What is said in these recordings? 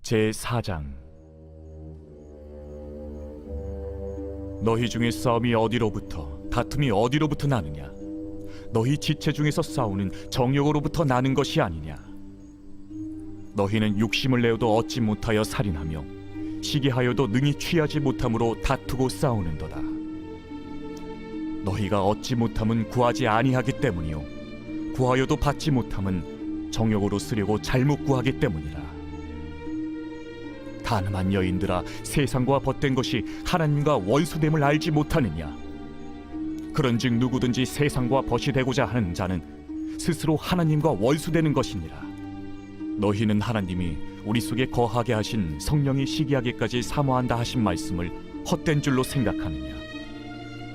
제4장. 너희 중에 싸움이 어디로부터, 다툼이 어디로부터 나느냐? 너희 지체 중에서 싸우는 정욕으로부터 나는 것이 아니냐? 너희는 욕심을 내어도 얻지 못하여 살인하며 시기하여도 능히 취하지 못함으로 다투고 싸우는도다. 너희가 얻지 못함은 구하지 아니하기 때문이요 구하여도 받지 못함은 정욕으로 쓰려고 잘못 구하기 때문이라. 가늠한 여인들아, 세상과 벗된 것이 하나님과 원수됨을 알지 못하느냐? 그런즉 누구든지 세상과 벗이 되고자 하는 자는 스스로 하나님과 원수되는 것이니라. 너희는 하나님이 우리 속에 거하게 하신 성령이 시기하기까지 사모한다 하신 말씀을 헛된 줄로 생각하느냐?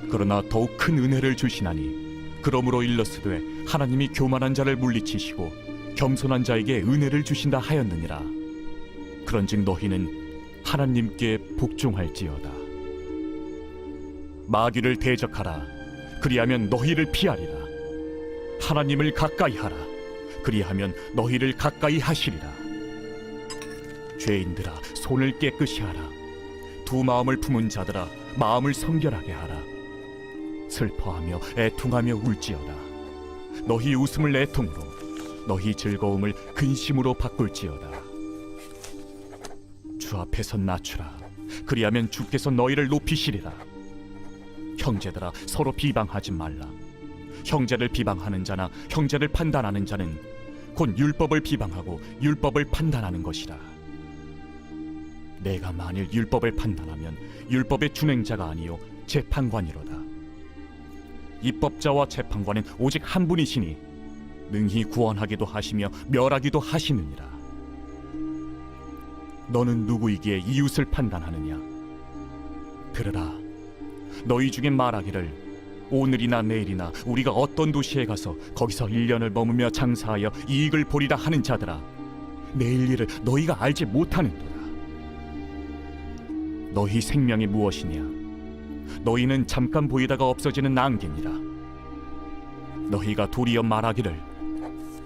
그러나 더욱 큰 은혜를 주시나니 그러므로 일렀으되 하나님이 교만한 자를 물리치시고 겸손한 자에게 은혜를 주신다 하였느니라. 그런즉 너희는 하나님께 복종할지어다. 마귀를 대적하라. 그리하면 너희를 피하리라. 하나님을 가까이 하라. 그리하면 너희를 가까이 하시리라. 죄인들아, 손을 깨끗이 하라. 두 마음을 품은 자들아, 마음을 성결하게 하라. 슬퍼하며 애통하며 울지어다. 너희 웃음을 애통으로, 너희 즐거움을 근심으로 바꿀지어다. 주 앞에서 낮추라. 그리하면 주께서 너희를 높이시리라. 형제들아, 서로 비방하지 말라. 형제를 비방하는 자나 형제를 판단하는 자는 곧 율법을 비방하고 율법을 판단하는 것이라. 내가 만일 율법을 판단하면 율법의 준행자가 아니요 재판관이로다. 입법자와 재판관은 오직 한 분이시니 능히 구원하기도 하시며 멸하기도 하시느니라. 너는 누구이기에 이웃을 판단하느냐? 들으라. 너희 중에 말하기를 오늘이나 내일이나 우리가 어떤 도시에 가서 거기서 1년을 머무며 장사하여 이익을 보리라 하는 자들아, 내일 일을 너희가 알지 못하는도다. 너희 생명이 무엇이냐? 너희는 잠깐 보이다가 없어지는 안개니라. 너희가 도리어 말하기를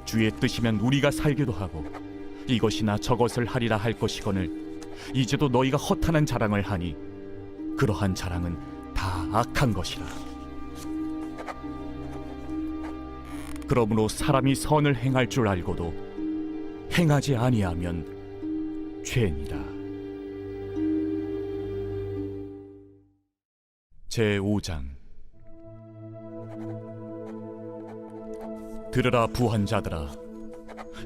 주의 뜻이면 우리가 살기도 하고 이것이나 저것을 하리라 할 것이거늘 이제도 너희가 허탄한 자랑을 하니 그러한 자랑은 다 악한 것이라. 그러므로 사람이 선을 행할 줄 알고도 행하지 아니하면 죄니라. 제5장. 들으라 부한 자들아,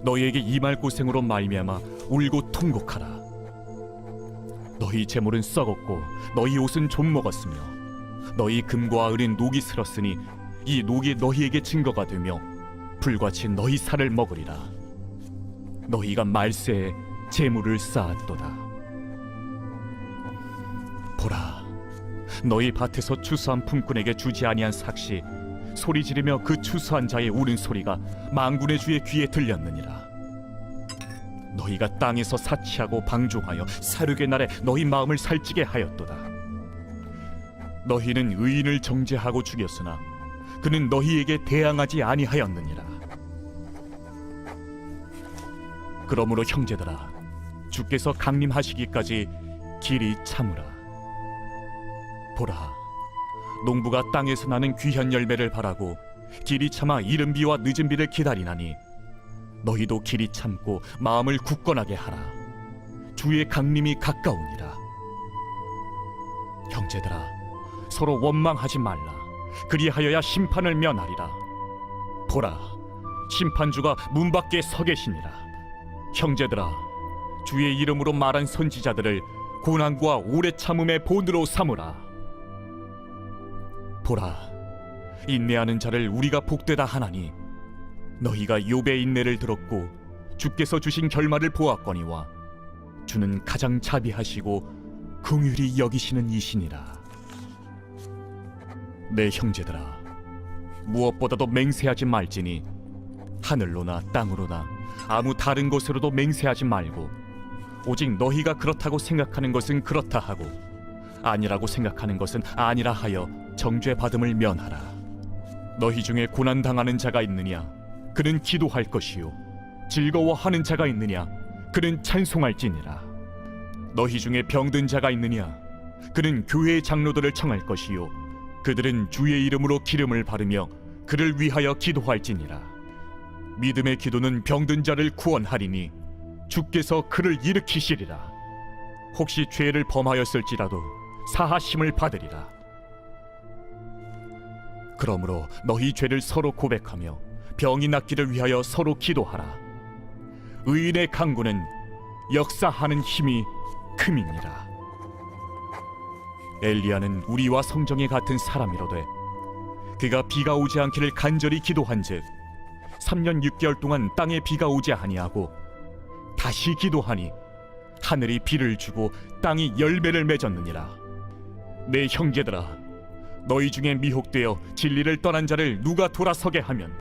너희에게 임할 고생으로 말미암아 울고 통곡하라. 너희 재물은 썩었고 너희 옷은 좀 먹었으며 너희 금과 은은 녹이 슬었으니 이 녹이 너희에게 증거가 되며 불같이 너희 살을 먹으리라. 너희가 말세에 재물을 쌓았도다. 보라, 너희 밭에서 추수한 품꾼에게 주지 아니한 삭시 소리 지르며 그 추수한 자의 우는 소리가 만군의 주의 귀에 들렸느니라. 너희가 땅에서 사치하고 방종하여 사륙의 날에 너희 마음을 살찌게 하였도다. 너희는 의인을 정죄하고 죽였으나 그는 너희에게 대항하지 아니하였느니라. 그러므로 형제들아, 주께서 강림하시기까지 길이 참으라. 보라, 농부가 땅에서 나는 귀한 열매를 바라고 길이 참아 이른 비와 늦은 비를 기다리나니 너희도 길이 참고 마음을 굳건하게 하라. 주의 강림이 가까우니라. 형제들아, 서로 원망하지 말라. 그리하여야 심판을 면하리라. 보라, 심판주가 문 밖에 서 계시니라. 형제들아, 주의 이름으로 말한 선지자들을 고난과 오래 참음의 본으로 삼으라. 보라, 인내하는 자를 우리가 복되다 하나니 너희가 욥의 인내를 들었고 주께서 주신 결말을 보았거니와 주는 가장 자비하시고 긍휼히 여기시는 이시니라. 내 형제들아, 무엇보다도 맹세하지 말지니 하늘로나 땅으로나 아무 다른 곳으로도 맹세하지 말고 오직 너희가 그렇다고 생각하는 것은 그렇다 하고 아니라고 생각하는 것은 아니라 하여 정죄 받음을 면하라. 너희 중에 고난 당하는 자가 있느냐? 그는 기도할 것이요 즐거워하는 자가 있느냐? 그는 찬송할지니라. 너희 중에 병든 자가 있느냐? 그는 교회의 장로들을 청할 것이요 그들은 주의 이름으로 기름을 바르며 그를 위하여 기도할지니라. 믿음의 기도는 병든 자를 구원하리니 주께서 그를 일으키시리라. 혹시 죄를 범하였을지라도 사하심을 받으리라. 그러므로 너희 죄를 서로 고백하며 병이 낫기를 위하여 서로 기도하라. 의인의 강구는 역사하는 힘이 큼이니라. 엘리야는 우리와 성정에 같은 사람이로되 그가 비가 오지 않기를 간절히 기도한즉 3년 6개월 동안 땅에 비가 오지 아니하고 다시 기도하니 하늘이 비를 주고 땅이 열매를 맺었느니라. 내 형제들아, 너희 중에 미혹되어 진리를 떠난 자를 누가 돌아서게 하면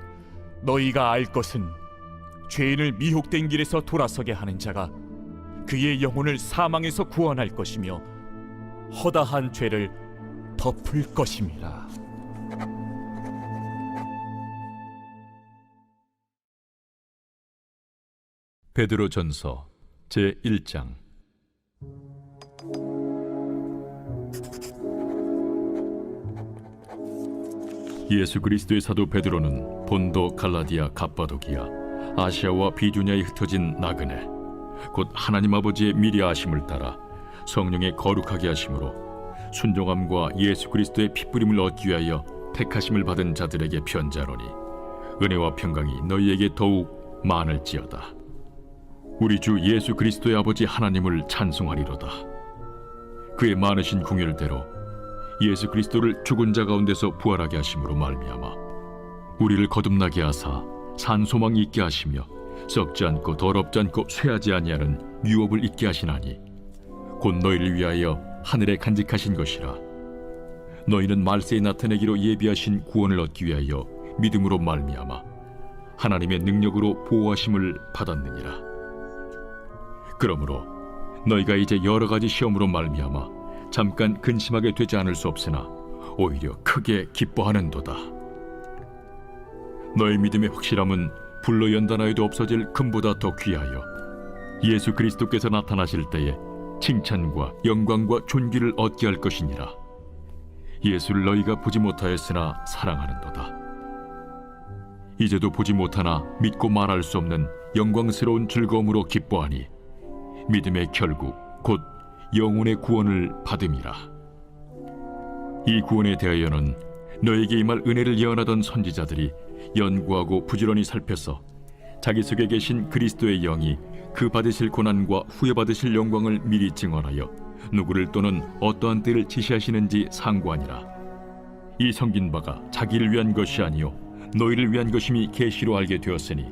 너희가 알 것은 죄인을 미혹된 길에서 돌아서게 하는 자가 그의 영혼을 사망에서 구원할 것이며 허다한 죄를 덮을 것임이라. 베드로전서 제1장. 예수 그리스도의 사도 베드로는 본도, 갈라디아, 갑바도기아, 아시아와 비두냐에 흩어진 나그네, 곧 하나님 아버지의 미리 아심을 따라 성령의 거룩하게 하심으로 순종함과 예수 그리스도의 핏부림을 얻기 위하여 택하심을 받은 자들에게 편지하노니 은혜와 평강이 너희에게 더욱 많을지어다. 우리 주 예수 그리스도의 아버지 하나님을 찬송하리로다. 그의 많으신 궁율대로 예수 그리스도를 죽은 자 가운데서 부활하게 하심으로 말미암아 우리를 거듭나게 하사 산 소망이 있게 하시며 썩지 않고 더럽지 않고 쇠하지 아니하는 유업을 있게 하시나니 곧 너희를 위하여 하늘에 간직하신 것이라. 너희는 말세에 나타내기로 예비하신 구원을 얻기 위하여 믿음으로 말미암아 하나님의 능력으로 보호하심을 받았느니라. 그러므로 너희가 이제 여러 가지 시험으로 말미암아 잠깐 근심하게 되지 않을 수 없으나 오히려 크게 기뻐하는도다. 너희 믿음의 확실함은 불로 연단하여도 없어질 금보다 더 귀하여 예수 그리스도께서 나타나실 때에 칭찬과 영광과 존귀를 얻게 할 것이니라. 예수를 너희가 보지 못하였으나 사랑하는도다. 이제도 보지 못하나 믿고 말할 수 없는 영광스러운 즐거움으로 기뻐하니 믿음의 결국 곧 영혼의 구원을 받음이라. 이 구원에 대하여는 너에게 임할 은혜를 예언하던 선지자들이 연구하고 부지런히 살펴서 자기 속에 계신 그리스도의 영이 그 받으실 고난과 후에 받으실 영광을 미리 증언하여 누구를 또는 어떠한 때를 지시하시는지 상고하니라. 이 섬긴 바가 자기를 위한 것이 아니요 너희를 위한 것임이 계시로 알게 되었으니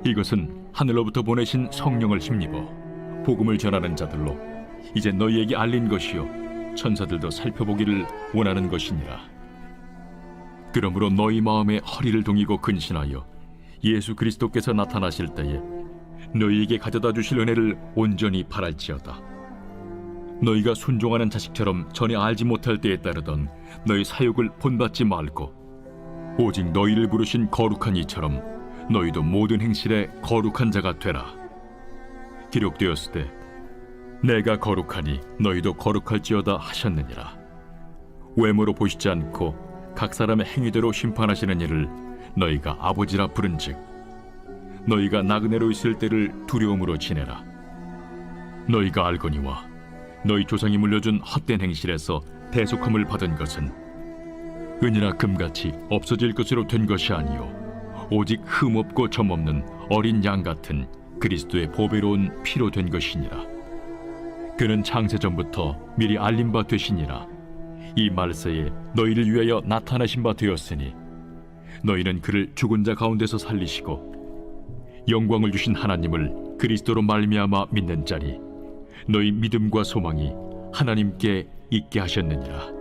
이것은 하늘로부터 보내신 성령을 힘입어 복음을 전하는 자들로 이제 너희에게 알린 것이요 천사들도 살펴보기를 원하는 것이니라. 그러므로 너희 마음에 허리를 동이고 근신하여 예수 그리스도께서 나타나실 때에 너희에게 가져다 주실 은혜를 온전히 바랄지어다. 너희가 순종하는 자식처럼 전에 알지 못할 때에 따르던 너희 사욕을 본받지 말고 오직 너희를 부르신 거룩한 이처럼 너희도 모든 행실에 거룩한 자가 되라. 기록되었을 때 내가 거룩하니 너희도 거룩할지어다 하셨느니라. 외모로 보시지 않고 각 사람의 행위대로 심판하시는 이를 너희가 아버지라 부른즉 너희가 나그네로 있을 때를 두려움으로 지내라. 너희가 알거니와 너희 조상이 물려준 헛된 행실에서 대속함을 받은 것은 은이나 금같이 없어질 것으로 된 것이 아니요 오직 흠없고 점없는 어린 양 같은 그리스도의 보배로운 피로 된 것이니라. 그는 창세전부터 미리 알린 바 되시니라. 이 말세에 너희를 위하여 나타나신 바 되었으니 너희는 그를 죽은 자 가운데서 살리시고 영광을 주신 하나님을 그리스도로 말미암아 믿는 자니 너희 믿음과 소망이 하나님께 있게 하셨느니라.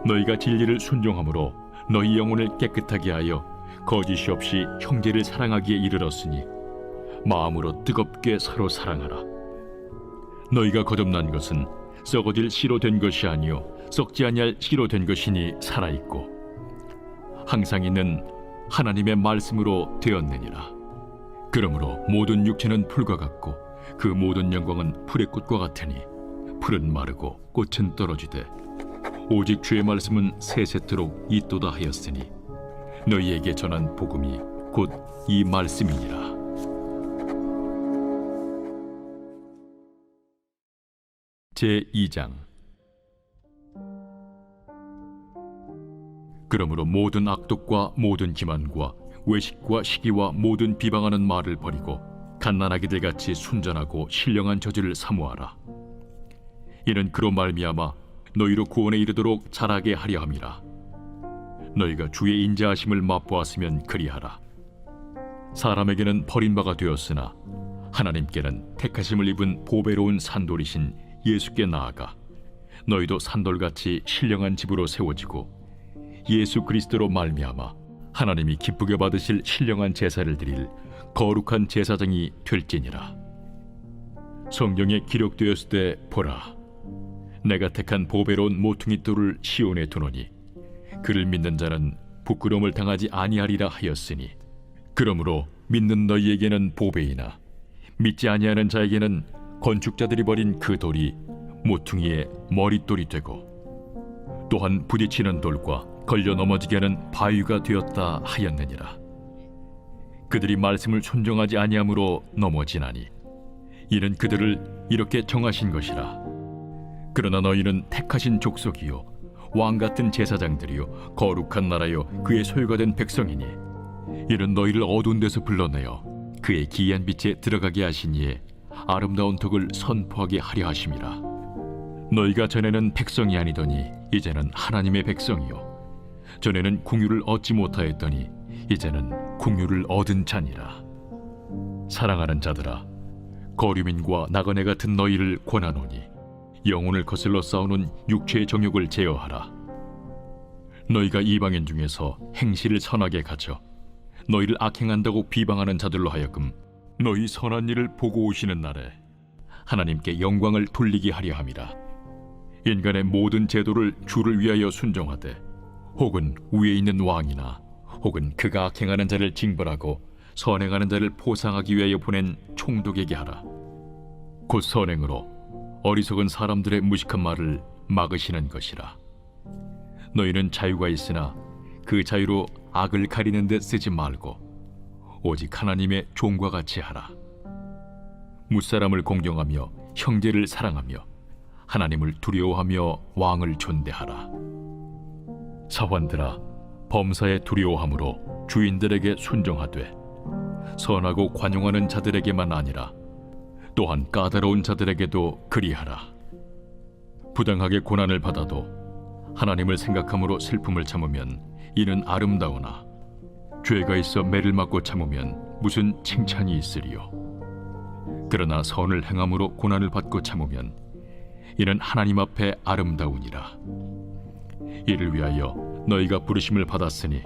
너희가 진리를 순종함으로 너희 영혼을 깨끗하게 하여 거짓이 없이 형제를 사랑하기에 이르렀으니 마음으로 뜨겁게 서로 사랑하라. 너희가 거듭난 것은 썩어질 씨로 된 것이 아니요 썩지 아니할 씨로 된 것이니 살아있고 항상 있는 하나님의 말씀으로 되었느니라. 그러므로 모든 육체는 풀과 같고 그 모든 영광은 풀의 꽃과 같으니 풀은 마르고 꽃은 떨어지되 오직 주의 말씀은 세세토록 있도다 하였으니 너희에게 전한 복음이 곧 이 말씀이니라. 제2장. 그러므로 모든 악독과 모든 기만과 외식과 시기와 모든 비방하는 말을 버리고 갓난아기들 같이 순전하고 신령한 저지를 사모하라. 이는 그로 말미암아 너희로 구원에 이르도록 자라게 하려 함이라. 너희가 주의 인자하심을 맛보았으면 그리하라. 사람에게는 버림바가 되었으나 하나님께는 택하심을 입은 보배로운 산돌이신 예수께 나아가 너희도 산돌같이 신령한 집으로 세워지고 예수 그리스도로 말미암아 하나님이 기쁘게 받으실 신령한 제사를 드릴 거룩한 제사장이 될지니라. 성경에 기록되었을 때 보라, 내가 택한 보배로운 모퉁이 돌을 시온에 두노니 그를 믿는 자는 부끄러움을 당하지 아니하리라 하였으니, 그러므로 믿는 너희에게는 보배이나 믿지 아니하는 자에게는 건축자들이 버린 그 돌이 모퉁이의 머릿돌이 되고 또한 부딪히는 돌과 걸려 넘어지게 하는 바위가 되었다 하였느니라. 그들이 말씀을 순종하지 아니함으로 넘어지나니 이는 그들을 이렇게 정하신 것이라. 그러나 너희는 택하신 족속이요 왕같은 제사장들이요 거룩한 나라요 그의 소유가 된 백성이니 이는 너희를 어두운 데서 불러내어 그의 기이한 빛에 들어가게 하신 이의 아름다운 덕을 선포하게 하려 하심이라. 너희가 전에는 백성이 아니더니 이제는 하나님의 백성이요 전에는 궁유를 얻지 못하였더니 이제는 궁유를 얻은 자니라. 사랑하는 자들아, 거류민과 나그네 같은 너희를 권하노니 영혼을 거슬러 싸우는 육체의 정욕을 제어하라. 너희가 이방인 중에서 행실을 선하게 가져 너희를 악행한다고 비방하는 자들로 하여금 너희 선한 일을 보고 오시는 날에 하나님께 영광을 돌리게 하려 함이라. 인간의 모든 제도를 주를 위하여 순종하되 혹은 위에 있는 왕이나 혹은 그가 악행하는 자를 징벌하고 선행하는 자를 보상하기 위하여 보낸 총독에게 하라. 곧 선행으로 어리석은 사람들의 무식한 말을 막으시는 것이라. 너희는 자유가 있으나 그 자유로 악을 가리는 데 쓰지 말고 오직 하나님의 종과 같이 하라. 무사람을 공경하며 형제를 사랑하며 하나님을 두려워하며 왕을 존대하라. 사환들아, 범사에 두려워함으로 주인들에게 순종하되 선하고 관용하는 자들에게만 아니라 또한 까다로운 자들에게도 그리하라. 부당하게 고난을 받아도 하나님을 생각함으로 슬픔을 참으면 이는 아름다우나 죄가 있어 매를 맞고 참으면 무슨 칭찬이 있으리요. 그러나 선을 행함으로 고난을 받고 참으면 이는 하나님 앞에 아름다우니라. 이를 위하여 너희가 부르심을 받았으니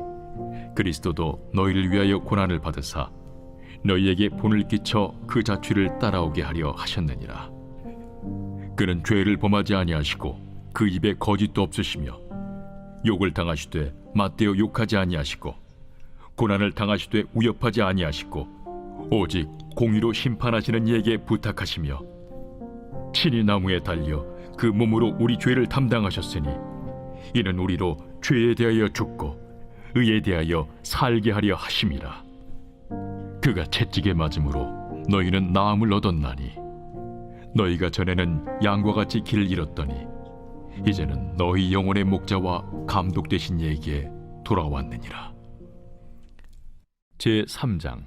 그리스도도 너희를 위하여 고난을 받으사 너희에게 본을 끼쳐 그 자취를 따라오게 하려 하셨느니라. 그는 죄를 범하지 아니하시고 그 입에 거짓도 없으시며 욕을 당하시되 맞대어 욕하지 아니하시고 고난을 당하시되 위협하지 아니하시고 오직 공의로 심판하시는 이에게 부탁하시며 친히 나무에 달려 그 몸으로 우리 죄를 담당하셨으니 이는 우리로 죄에 대하여 죽고 의에 대하여 살게 하려 하심이라. 그가 채찍에 맞음으로 너희는 나음을 얻었나니 너희가 전에는 양과 같이 길을 잃었더니 이제는 너희 영혼의 목자와 감독 되신 이에게 돌아왔느니라. 제3장.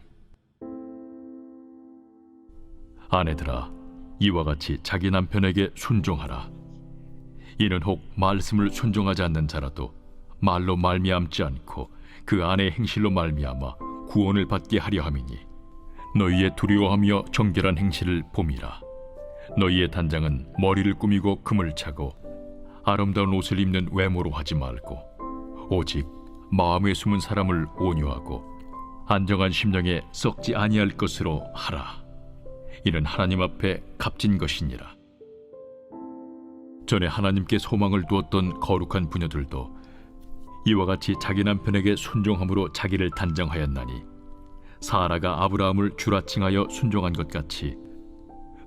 아내들아, 이와 같이 자기 남편에게 순종하라. 이는 혹 말씀을 순종하지 않는 자라도 말로 말미암지 않고 그 아내의 행실로 말미암아 구원을 받게 하려 함이니 너희의 두려워하며 정결한 행실을 봄이라. 너희의 단장은 머리를 꾸미고 금을 차고 아름다운 옷을 입는 외모로 하지 말고 오직 마음에 숨은 사람을 온유하고 안정한 심령에 썩지 아니할 것으로 하라. 이는 하나님 앞에 값진 것이니라. 전에 하나님께 소망을 두었던 거룩한 부녀들도 이와 같이 자기 남편에게 순종함으로 자기를 단장하였나니 사라가 아브라함을 주라칭하여 순종한 것 같이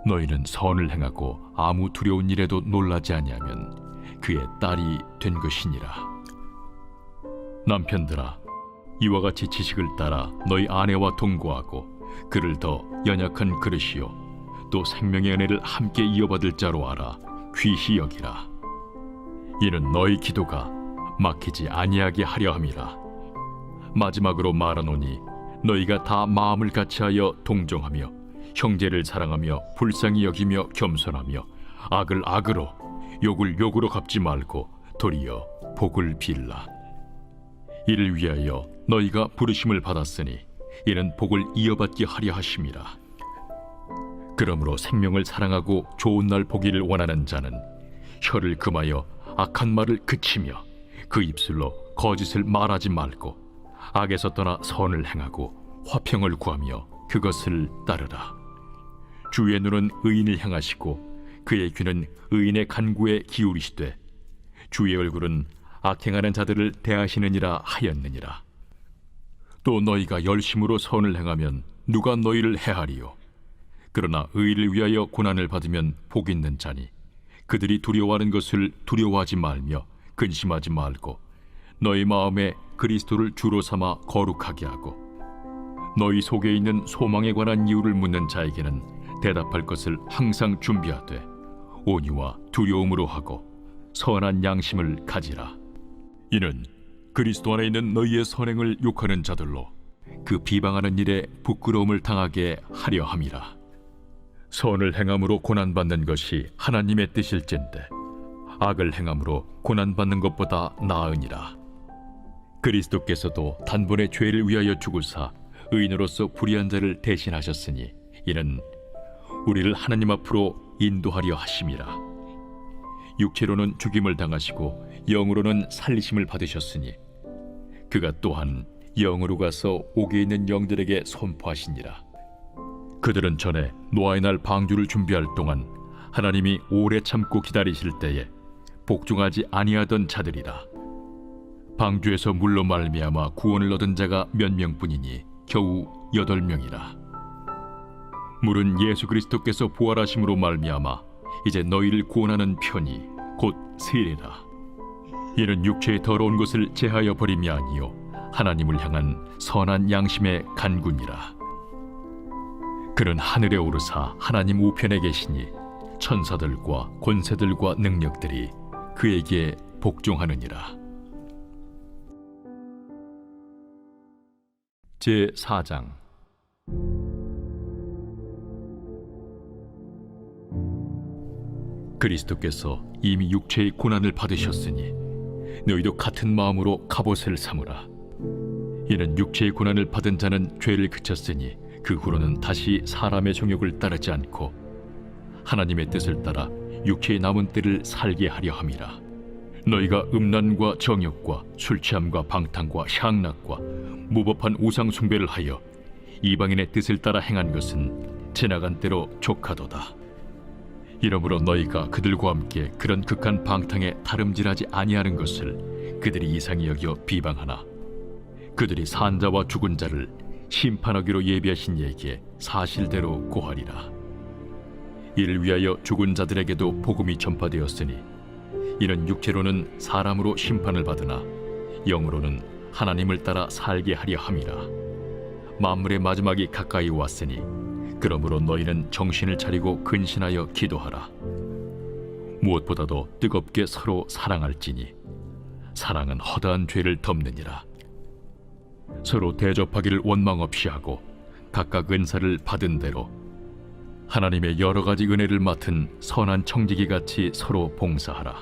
너희는 선을 행하고 아무 두려운 일에도 놀라지 아니하면 그의 딸이 된 것이니라. 남편들아, 이와 같이 지식을 따라 너희 아내와 동거하고 그를 더 연약한 그릇이요 또 생명의 은혜를 함께 이어받을 자로 알아 귀히 여기라. 이는 너희 기도가 막히지 아니하게 하려 함이라. 마지막으로 말하노니 너희가 다 마음을 같이하여 동정하며 형제를 사랑하며 불쌍히 여기며 겸손하며 악을 악으로 욕을 욕으로 갚지 말고 도리어 복을 빌라. 이를 위하여 너희가 부르심을 받았으니 이는 복을 이어받게 하려 하심이라. 그러므로 생명을 사랑하고 좋은 날 보기를 원하는 자는 혀를 금하여 악한 말을 그치며 그 입술로 거짓을 말하지 말고 악에서 떠나 선을 행하고 화평을 구하며 그것을 따르라. 주의 눈은 의인을 향하시고 그의 귀는 의인의 간구에 기울이시되 주의 얼굴은 악행하는 자들을 대하시느니라 하였느니라. 또 너희가 열심으로 선을 행하면 누가 너희를 해하리요? 그러나 의를 위하여 고난을 받으면 복 있는 자니 그들이 두려워하는 것을 두려워하지 말며 근심하지 말고 너희 마음에 그리스도를 주로 삼아 거룩하게 하고 너희 속에 있는 소망에 관한 이유를 묻는 자에게는 대답할 것을 항상 준비하되 온유와 두려움으로 하고 선한 양심을 가지라. 이는 그리스도 안에 있는 너희의 선행을 욕하는 자들로 그 비방하는 일에 부끄러움을 당하게 하려 함이라. 선을 행함으로 고난받는 것이 하나님의 뜻일진데 악을 행함으로 고난받는 것보다 나으니라. 그리스도께서도 단번에 죄를 위하여 죽으사 의인으로서 불의한 자를 대신하셨으니 이는 우리를 하나님 앞으로 인도하려 하심이라. 육체로는 죽임을 당하시고 영으로는 살리심을 받으셨으니 그가 또한 영으로 가서 옥에 있는 영들에게 선포하시니라. 그들은 전에 노아의 날 방주를 준비할 동안 하나님이 오래 참고 기다리실 때에 복종하지 아니하던 자들이라. 방주에서 물로 말미암아 구원을 얻은 자가 몇 명뿐이니 겨우 8명이라. 물은 예수 그리스도께서 부활하심으로 말미암아 이제 너희를 구원하는 편이 곧 세례라. 이는 육체의 더러운 것을 제하여 버림이 아니요 하나님을 향한 선한 양심의 간구니라. 그는 하늘에 오르사 하나님 우편에 계시니 천사들과 권세들과 능력들이 그에게 복종하느니라. 제4장. 그리스도께서 이미 육체의 고난을 받으셨으니 너희도 같은 마음으로 갑옷을 삼으라. 이는 육체의 고난을 받은 자는 죄를 그쳤으니 그 후로는 다시 사람의 정욕을 따르지 않고 하나님의 뜻을 따라 육체의 남은 때를 살게 하려 함이라. 너희가 음란과 정욕과 술취함과 방탕과 향락과 무법한 우상 숭배를 하여 이방인의 뜻을 따라 행한 것은 지나간 때로 족하도다. 이러므로 너희가 그들과 함께 그런 극한 방탕에 다름질하지 아니하는 것을 그들이 이상히 여겨 비방하나 그들이 산 자와 죽은 자를 심판하기로 예비하신 이에게 사실대로 고하리라. 이를 위하여 죽은 자들에게도 복음이 전파되었으니 이는 육체로는 사람으로 심판을 받으나 영으로는 하나님을 따라 살게 하려 함이라. 만물의 마지막이 가까이 왔으니 그러므로 너희는 정신을 차리고 근신하여 기도하라. 무엇보다도 뜨겁게 서로 사랑할지니 사랑은 허다한 죄를 덮느니라. 서로 대접하기를 원망 없이 하고 각각 은사를 받은 대로 하나님의 여러 가지 은혜를 맡은 선한 청지기 같이 서로 봉사하라.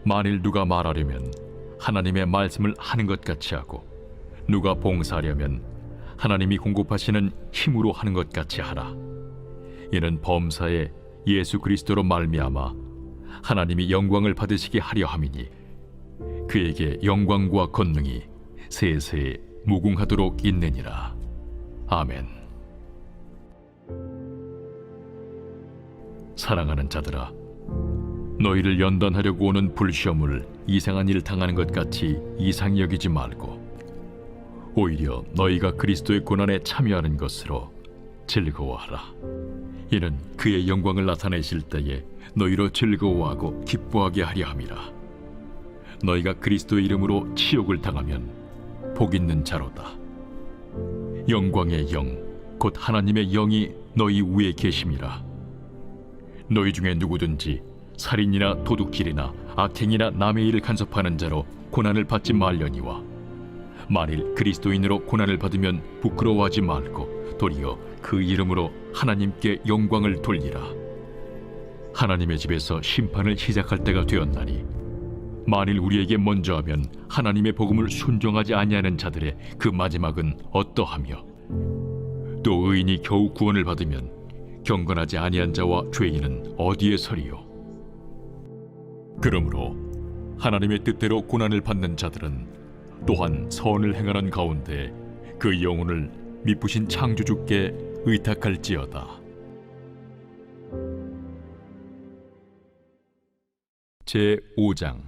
만일 누가 말하려면 하나님의 말씀을 하는 것 같이 하고 누가 봉사하려면 하나님이 공급하시는 힘으로 하는 것 같이 하라. 이는 범사에 예수 그리스도로 말미암아 하나님이 영광을 받으시게 하려 함이니 그에게 영광과 권능이 세세 무궁하도록 있느니라. 아멘. 사랑하는 자들아, 너희를 연단하려고 오는 불시험을 이상한 일 당하는 것 같이 이상히 여기지 말고 오히려 너희가 그리스도의 고난에 참여하는 것으로 즐거워하라. 이는 그의 영광을 나타내실 때에 너희로 즐거워하고 기뻐하게 하려 함이라. 너희가 그리스도의 이름으로 치욕을 당하면 복 있는 자로다. 영광의 영 곧 하나님의 영이 너희 위에 계심이라. 너희 중에 누구든지 살인이나 도둑질이나 악행이나 남의 일을 간섭하는 자로 고난을 받지 말려니와 만일 그리스도인으로 고난을 받으면 부끄러워하지 말고 도리어 그 이름으로 하나님께 영광을 돌리라. 하나님의 집에서 심판을 시작할 때가 되었나니 만일 우리에게 먼저 하면 하나님의 복음을 순종하지 아니하는 자들의 그 마지막은 어떠하며 또 의인이 겨우 구원을 받으면 경건하지 아니한 자와 죄인은 어디에 서리요? 그러므로 하나님의 뜻대로 고난을 받는 자들은 또한 선을 행하는 가운데 그 영혼을 미쁘신 창조주께 의탁할지어다. 제5장.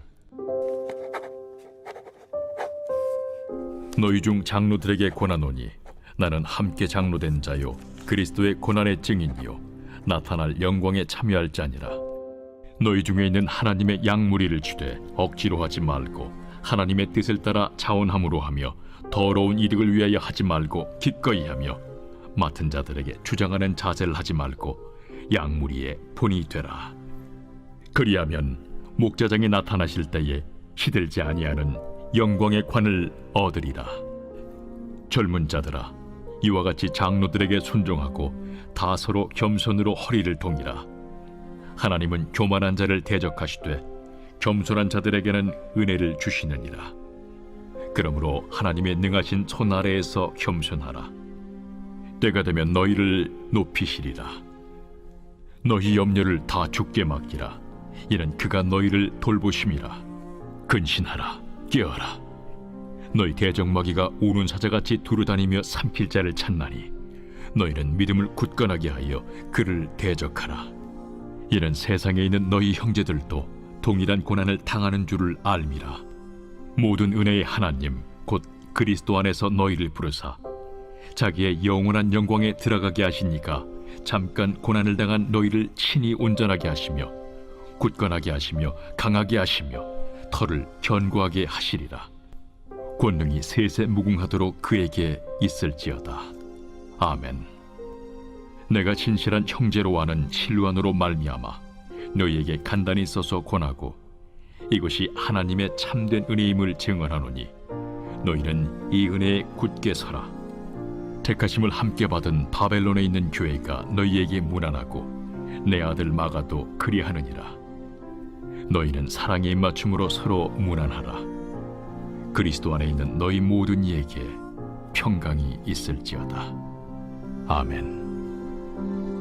너희 중 장로들에게 권하노니 나는 함께 장로된 자요 그리스도의 고난의 증인이요 나타날 영광에 참여할 자니라. 너희 중에 있는 하나님의 양무리를 주되 억지로 하지 말고 하나님의 뜻을 따라 자원함으로 하며 더러운 이득을 위하여 하지 말고 기꺼이 하며 맡은 자들에게 주장하는 자세를 하지 말고 양무리의 본이 되라. 그리하면 목자장이 나타나실 때에 시들지 아니하는 영광의 관을 얻으리라. 젊은 자들아, 이와 같이 장로들에게 순종하고 다 서로 겸손으로 허리를 동이라. 하나님은 교만한 자를 대적하시되 겸손한 자들에게는 은혜를 주시느니라. 그러므로 하나님의 능하신 손 아래에서 겸손하라. 때가 되면 너희를 높이시리라. 너희 염려를 다 주께 맡기라. 이는 그가 너희를 돌보심이라. 근신하라. 깨어라. 너희 대적마귀가 우는 사자같이 두루다니며 삼킬 자를 찾나니 너희는 믿음을 굳건하게 하여 그를 대적하라. 이는 세상에 있는 너희 형제들도 동일한 고난을 당하는 줄을 알미라. 모든 은혜의 하나님 곧 그리스도 안에서 너희를 부르사 자기의 영원한 영광에 들어가게 하시니까 잠깐 고난을 당한 너희를 친히 온전하게 하시며 굳건하게 하시며 강하게 하시며 털을 견고하게 하시리라. 권능이 세세 무궁하도록 그에게 있을지어다. 아멘. 내가 진실한 형제로 아는 실루안으로 말미암아 너희에게 간단히 써서 권하고 이것이 하나님의 참된 은혜임을 증언하노니 너희는 이 은혜에 굳게 서라. 택하심을 함께 받은 바벨론에 있는 교회가 너희에게 문안하고 내 아들 마가도 그리하느니라. 너희는 사랑의 입맞춤으로 서로 문안하라. 그리스도 안에 있는 너희 모든 이에게 평강이 있을지어다. 아멘.